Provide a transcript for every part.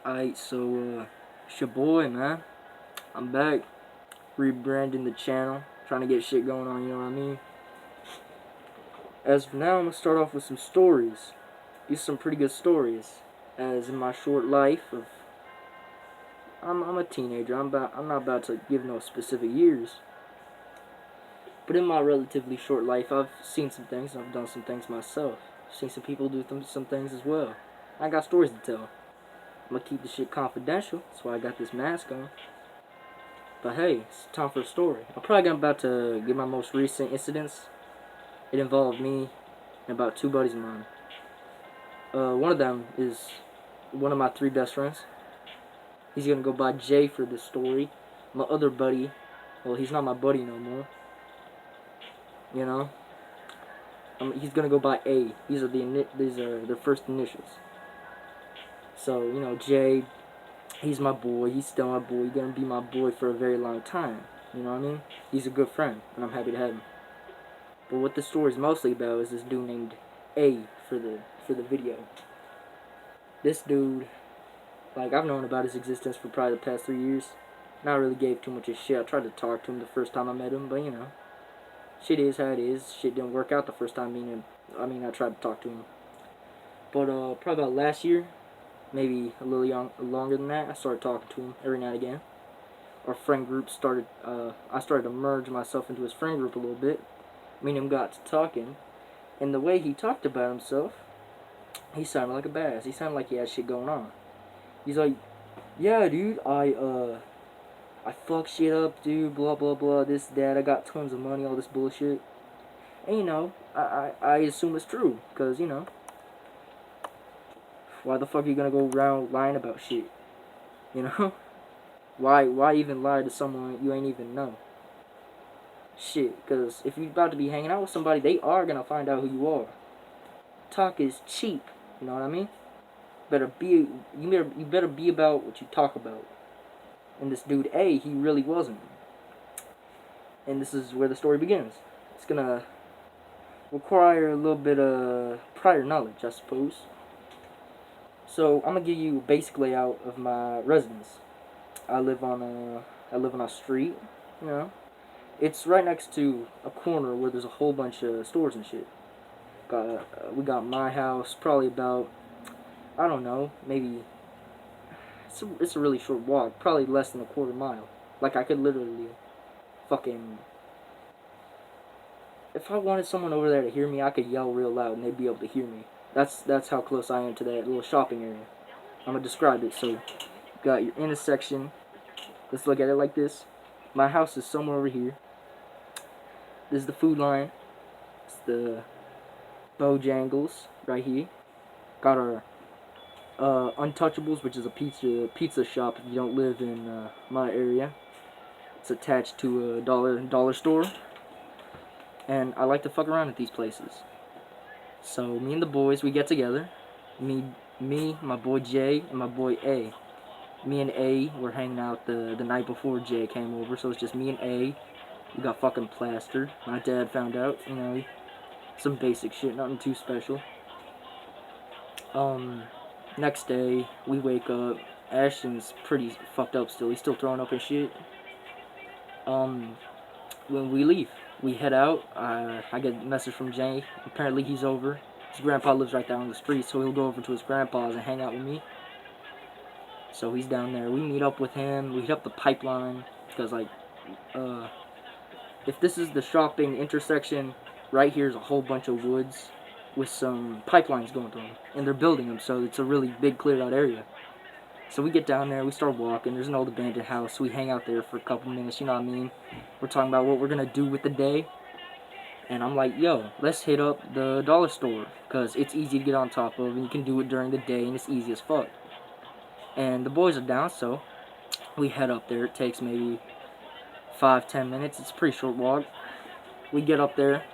Alright, so, it's your boy, man. I'm back, rebranding the channel, trying to get shit going on, you know what I mean? As of now, I'm gonna start off with some stories. These are some pretty good stories. As in my short life of, I'm a teenager. I'm not about to give no specific years. But in my relatively short life, I've seen some things, and I've done some things myself. Seen some people do some things as well. I got stories to tell. I'm gonna keep the shit confidential. That's why I got this mask on. But hey, it's time for a story. I'm probably about to give my most recent incidents. It involved me and about two buddies of mine. One of them is one of my three best friends. He's gonna go by Jay for this story. My other buddy, well, he's not my buddy no more. You know, he's gonna go by A. These are the first initials. So you know, Jay, he's my boy. He's still my boy. He's gonna be my boy for a very long time. You know what I mean? He's a good friend, and I'm happy to have him. But what the story is mostly about is this dude named A for the video. This dude, like, I've known about his existence for probably the past 3 years. Not really gave too much of shit. I tried to talk to him the first time I met him, but you know, shit is how it is. Shit didn't work out the first time I tried to talk to him. But probably about last year, maybe a little longer than that, I started talking to him every now and again. Our friend group started. I started to merge myself into his friend group a little bit. Me and him got to talking, and the way he talked about himself, he sounded like a badass. He sounded like he had shit going on. He's like, yeah, dude, I fuck shit up, dude, blah, blah, blah, this, that, I got tons of money, all this bullshit. And, you know, I assume it's true, because, you know, why the fuck are you gonna go around lying about shit, you know? Why even lie to someone you ain't even know? Shit, because if you're about to be hanging out with somebody, they are gonna find out who you are. Talk is cheap, you know what I mean? You better be about what you talk about. And this dude A, he really wasn't. And this is where the story begins. It's gonna require a little bit of prior knowledge, I suppose. So I'm gonna give you a basic layout of my residence. I live on a street, you know. It's right next to a corner where there's a whole bunch of stores and shit. We got my house, probably about, I don't know, maybe, it's a really short walk, probably less than a quarter mile. Like, I could literally fucking, if I wanted someone over there to hear me, I could yell real loud and they'd be able to hear me. That's how close I am to that little shopping area. I'm gonna describe it. So, you got your intersection. Let's look at it like this. My house is somewhere over here. This is the food line. It's the Bojangles right here. Got our Untouchables, which is a pizza shop if you don't live in my area. It's attached to a dollar store. And I like to fuck around at these places. So me and the boys, we get together. Me, my boy Jay, and my boy A. Me and A were hanging out the night before Jay came over, so it's just me and A. We got fucking plastered. My dad found out, you know, some basic shit, nothing too special. Next day, we wake up. Ashton's pretty fucked up still. He's still throwing up and shit. When we leave, we head out. I get a message from Jay. Apparently he's over. His grandpa lives right down the street, so he'll go over to his grandpa's and hang out with me. So he's down there. We meet up with him. We hit up the pipeline because, like, if this is the shopping intersection, right here's a whole bunch of woods with some pipelines going through them, and they're building them, so it's a really big cleared out area. So we get down there, we start walking. There's an old abandoned house. We hang out there for a couple minutes, you know what I mean? We're talking about what we're gonna do with the day. And I'm like, yo, let's hit up the dollar store, because it's easy to get on top of, and you can do it during the day, and it's easy as fuck. And the boys are down, so we head up there. It takes maybe 5-10 minutes. It's a pretty short walk. We get up there.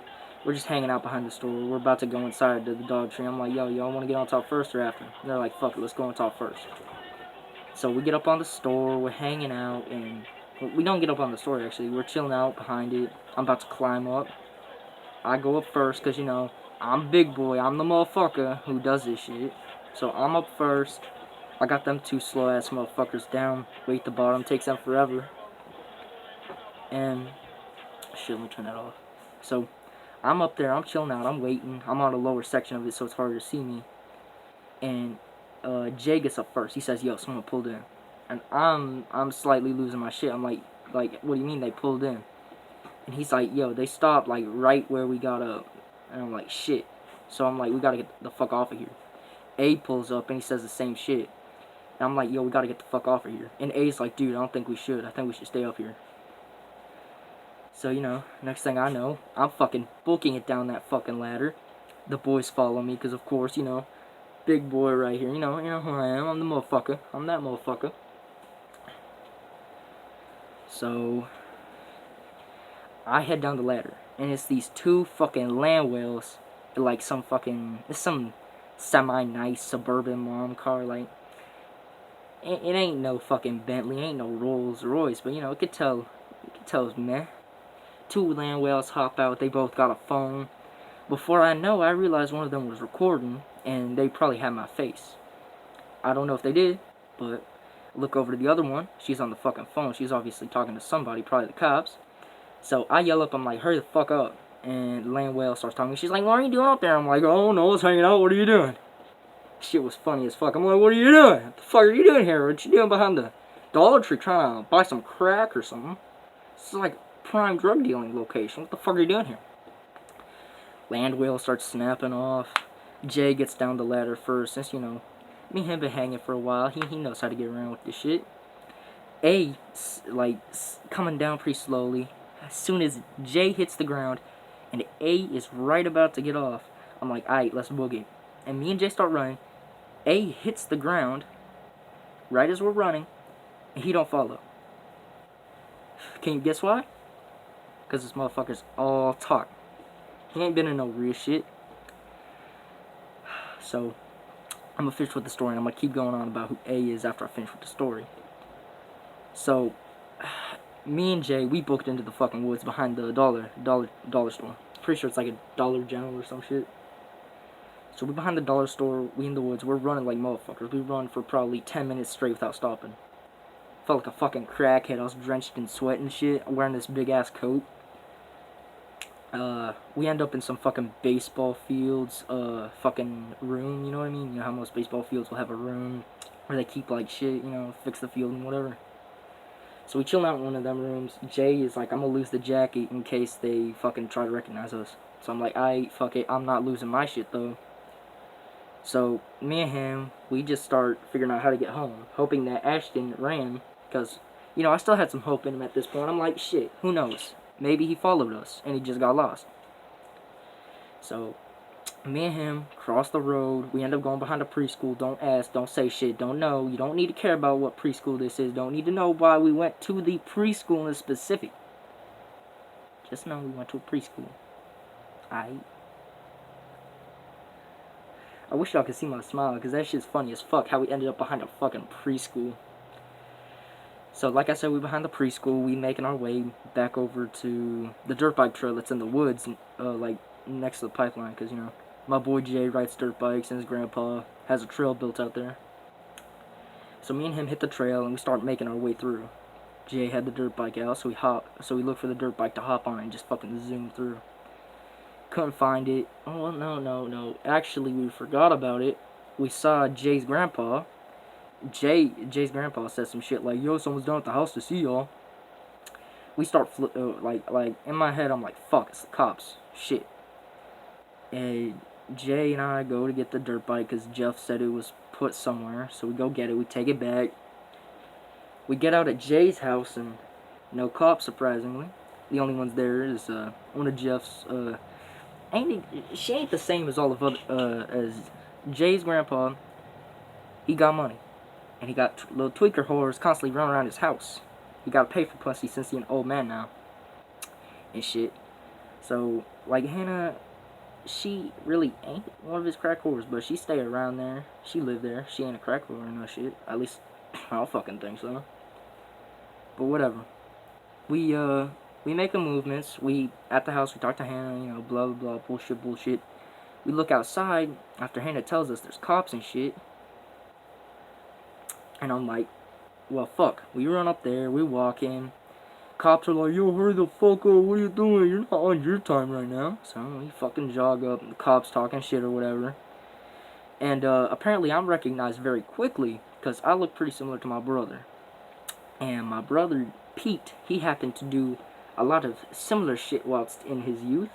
We're just hanging out behind the store. We're about to go inside the dog tree. I'm like, yo, y'all want to get on top first or after? And they're like, fuck it, let's go on top first. So we get up on the store. We're hanging out, and we don't get up on the store, actually. We're chilling out behind it. I'm about to climb up. I go up first because, you know, I'm big boy. I'm the motherfucker who does this shit. So I'm up first. I got them two slow-ass motherfuckers down. Wait at the bottom. Takes them forever. And, shit, let me turn that off. So, I'm up there. I'm chilling out. I'm waiting. I'm on the lower section of it, so it's harder to see me. And, Jay gets up first. He says, yo, someone pulled in. And I'm slightly losing my shit. I'm like, what do you mean they pulled in? And he's like, yo, they stopped, like, right where we got up. And I'm like, shit. So I'm like, we gotta get the fuck off of here. A pulls up and he says the same shit. And I'm like, yo, we gotta get the fuck off of here. And A's like, dude, I don't think we should. I think we should stay up here. So, you know, next thing I know, I'm fucking booking it down that fucking ladder. The boys follow me, because of course, you know, big boy right here. You know who I am. I'm the motherfucker. I'm that motherfucker. So, I head down the ladder. And it's these two fucking land whales. Like some fucking, it's some semi-nice suburban mom car, like, it ain't no fucking Bentley, ain't no Rolls Royce, but you know, you could tell it's meh. Two land whales hop out, they both got a phone. Before I know, I realized one of them was recording, and they probably had my face. I don't know if they did, but look over to the other one, she's on the fucking phone, she's obviously talking to somebody, probably the cops. So I yell up, I'm like, hurry the fuck up. And land whale starts talking. She's like, what are you doing up there? I'm like, oh no, I was hanging out, what are you doing? Shit was funny as fuck. I'm like, what are you doing? What the fuck are you doing here? What you doing behind the Dollar Tree trying to buy some crack or something? This is like prime drug dealing location. What the fuck are you doing here? Land whale starts snapping off. Jay gets down the ladder first. Since, you know, me and him been hanging for a while. He knows how to get around with this shit. A, like, coming down pretty slowly. As soon as Jay hits the ground and A is right about to get off, I'm like, alright, let's boogie. And me and Jay start running. A hits the ground right as we're running, and he don't follow. Can you guess why? Because this motherfucker's all talk. He ain't been in no real shit. So, I'm gonna finish with the story, and I'm gonna keep going on about who A is after I finish with the story. So, me and Jay, we booked into the fucking woods behind the dollar store. Pretty sure it's like a Dollar General or some shit. So we're behind the dollar store, we in the woods, we're running like motherfuckers. We run for probably 10 minutes straight without stopping. Felt like a fucking crackhead. I was drenched in sweat and shit, wearing this big ass coat. We end up in some fucking baseball fields, fucking room, you know what I mean? You know how most baseball fields will have a room where they keep like shit, you know, fix the field and whatever. So we chilling out in one of them rooms. Jay is like, I'm gonna lose the jacket in case they fucking try to recognize us. So I'm like, fuck it, I'm not losing my shit though. So, me and him, we just start figuring out how to get home, hoping that Ashton ran, because, you know, I still had some hope in him at this point. I'm like, shit, who knows? Maybe he followed us, and he just got lost. So, me and him cross the road. We end up going behind a preschool. Don't ask, don't say shit, don't know. You don't need to care about what preschool this is. Don't need to know why we went to the preschool in specific. Just know we went to a preschool. Aight. I wish y'all could see my smile, because that shit's funny as fuck, how we ended up behind a fucking preschool. So, like I said, we behind the preschool, we making our way back over to the dirt bike trail that's in the woods, like, next to the pipeline, because, you know, my boy Jay rides dirt bikes, and his grandpa has a trail built out there. So me and him hit the trail, and we start making our way through. Jay had the dirt bike out, so we looked for the dirt bike to hop on and just fucking zoom through. Couldn't find it. Oh, well, no. Actually, we forgot about it. We saw Jay's grandpa. Jay's grandpa said some shit like, yo, someone's down at the house to see y'all. We start, like, in my head, I'm like, fuck, it's the cops. Shit. And Jay and I go to get the dirt bike because Jeff said it was put somewhere. So we go get it. We take it back. We get out at Jay's house and no cops, surprisingly. The only ones there is one of Jeff's, she ain't the same as all of as Jay's grandpa. He got money, and he got little tweaker whores constantly running around his house. He got to pay for pussy since he's an old man now, and shit. So, like, Hannah, she really ain't one of his crack whores, but she stay around there. She live there. She ain't a crack whore or no shit. At least, I don't fucking think so. But whatever. We make the movements. At the house, we talk to Hannah, you know, blah, blah, blah, bullshit. We look outside after Hannah tells us there's cops and shit. And I'm like, well, fuck. We run up there, we walk in. Cops are like, yo, hurry the fuck up, what are you doing? You're not on your time right now. So we fucking jog up, and the cops talking shit or whatever. And apparently I'm recognized very quickly because I look pretty similar to my brother. And my brother, Pete, he happened to do a lot of similar shit whilst in his youth.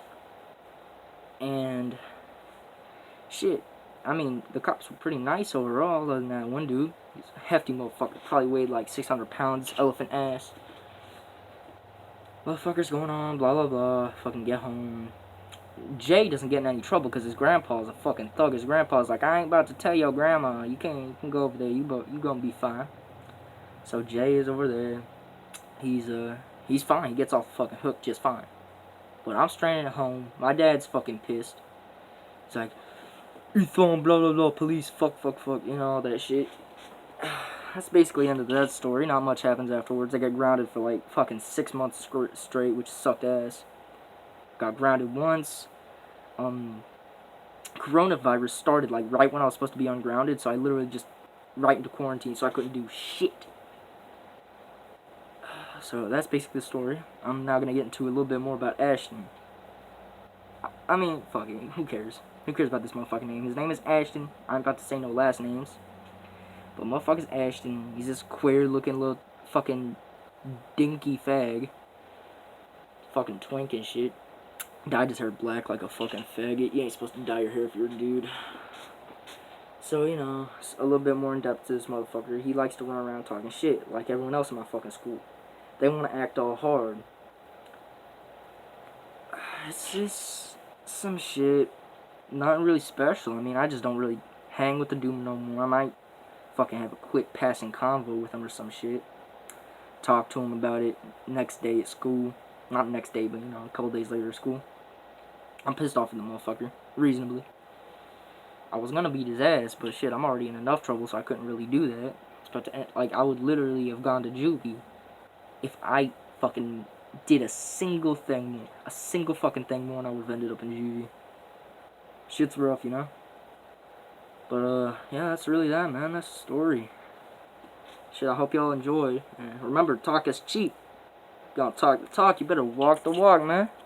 And shit, I mean, the cops were pretty nice overall, other than that one dude. He's a hefty motherfucker, probably weighed like 600 pounds, elephant ass. Motherfucker's going on, blah blah blah, fucking get home. Jay doesn't get in any trouble because his grandpa's a fucking thug. His grandpa's like, I ain't about to tell your grandma, you can go over there, you gonna be fine. So Jay is over there. He's fine. He gets off the fucking hook just fine. But I'm stranded at home. My dad's fucking pissed. He's like, Ethan, blah blah blah, police, fuck, you know, all that shit. That's basically the end of that story. Not much happens afterwards. I got grounded for like fucking 6 months straight, which sucked ass. Got grounded once. Coronavirus started like right when I was supposed to be ungrounded, so I literally just right into quarantine, so I couldn't do shit. So that's basically the story. I'm now gonna get into a little bit more about Ashton. I mean, fuck it, who cares? Who cares about this motherfucking name? His name is Ashton. I'm about to say no last names. But motherfucker's Ashton. He's this queer looking little fucking dinky fag. Fucking twink and shit. Dyed his hair black like a fucking faggot. You ain't supposed to dye your hair if you're a dude. So, you know, a little bit more in depth to this motherfucker. He likes to run around talking shit like everyone else in my fucking school. They want to act all hard. It's just some shit. Not really special. I mean, I just don't really hang with the dude no more. I might fucking have a quick passing convo with him or some shit. Talk to him about it next day at school. Not next day, but, you know, a couple days later at school. I'm pissed off at the motherfucker. Reasonably. I was gonna beat his ass, but shit, I'm already in enough trouble, so I couldn't really do that. It's about to end, like, I would literally have gone to juvie if I fucking did a single thing more. A single fucking thing more, and I would have ended up in juvie. Shit's rough, you know? But, yeah, that's really that, man. That's the story. Shit, I hope y'all enjoy. And remember, talk is cheap. You gonna talk the talk, you better walk the walk, man.